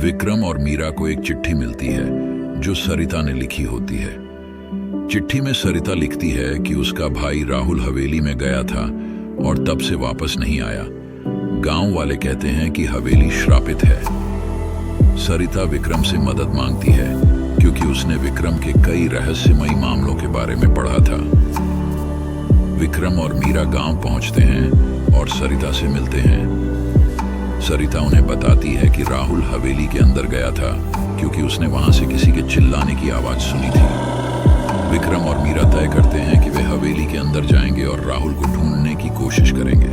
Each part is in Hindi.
विक्रम और मीरा को एक चिट्ठी मिलती है जो सरिता ने लिखी होती है। चिट्ठी में सरिता लिखती है कि उसका भाई राहुल हवेली में गया था और तब से वापस नहीं आया। गांव वाले कहते हैं कि हवेली श्रापित है। सरिता विक्रम से मदद मांगती है क्योंकि उसने विक्रम के कई रहस्यमयी मामलों के बारे में पढ़ा था। विक्रम और मीरा गांव पहुंचते हैं और सरिता से मिलते हैं। सरिता उन्हें बताती है कि राहुल हवेली के अंदर गया था क्योंकि उसने वहां से किसी के चिल्लाने की आवाज सुनी थी। विक्रम और मीरा तय करते हैं कि वे हवेली के अंदर जाएंगे और राहुल को ढूंढने की कोशिश करेंगे।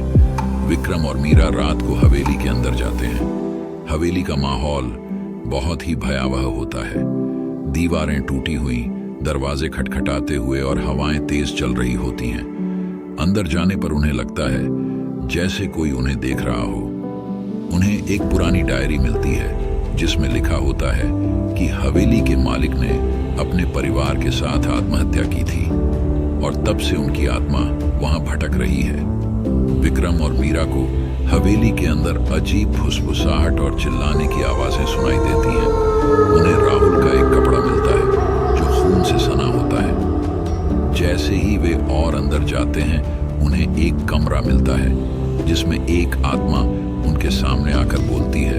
विक्रम और मीरा रात को हवेली के अंदर जाते हैं। हवेली का माहौल बहुत ही भयावह होता है। दीवारें टूटी हुई, दरवाजे खटखटाते हुए और हवाएं तेज चल रही होती हैं। अंदर जाने पर उन्हें लगता है जैसे कोई उन्हें देख रहा हो। उन्हें एक पुरानी डायरी मिलती है जिसमें लिखा होता है कि हवेली के मालिक ने अपने परिवार के साथ आत्महत्या की थी और तब से उनकी आत्मा वहां भटक रही है। विक्रम और मीरा को हवेली के अंदर अजीब फुसफुसाहट और चिल्लाने की आवाजें सुनाई देती हैं। उन्हें राहुल का एक कपड़ा मिलता है जो खून से सना होता है। जैसे ही वे और अंदर जाते हैं उन्हें एक कमरा मिलता है जिसमें एक आत्मा उनके सामने आकर बोलती है,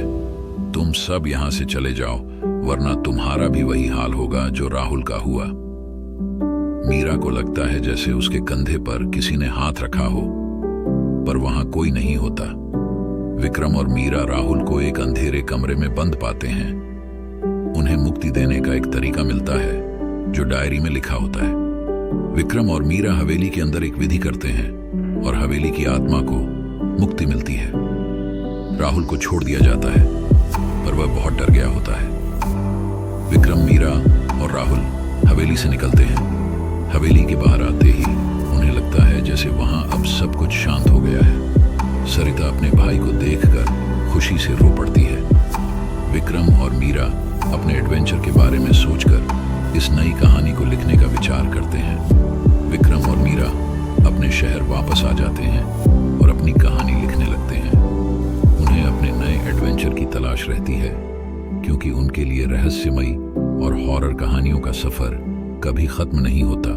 तुम सब यहां से चले जाओ वरना तुम्हारा भी वही हाल होगा जो राहुल का हुआ। मीरा को लगता है जैसे उसके कंधे पर किसी ने हाथ रखा हो, पर वहां कोई नहीं होता। विक्रम और मीरा राहुल को एक अंधेरे कमरे में बंद पाते हैं। उन्हें मुक्ति देने का एक तरीका मिलता है जो डायरी में लिखा होता है। विक्रम और मीरा हवेली के अंदर एक विधि करते हैं और हवेली की आत्मा को मुक्ति मिलती है। राहुल को छोड़ दिया जाता है पर वह बहुत डर गया होता है। विक्रम, मीरा और राहुल हवेली से निकलते हैं। हवेली के बाहर आते ही उन्हें लगता है जैसे वहां अब सब कुछ शांत हो गया है। सरिता अपने भाई को देखकर खुशी से रो पड़ती है। विक्रम और मीरा अपने एडवेंचर के बारे में सोचकर इस नई कहानी को लिखने का विचार करते हैं। विक्रम और मीरा अपने शहर वापस आ जाते हैं और अपनी कहानी लिखने लगते हैं। उन्हें अपने नए एडवेंचर की तलाश रहती है क्योंकि उनके लिए रहस्यमयी और हॉरर कहानियों का सफर कभी खत्म नहीं होता।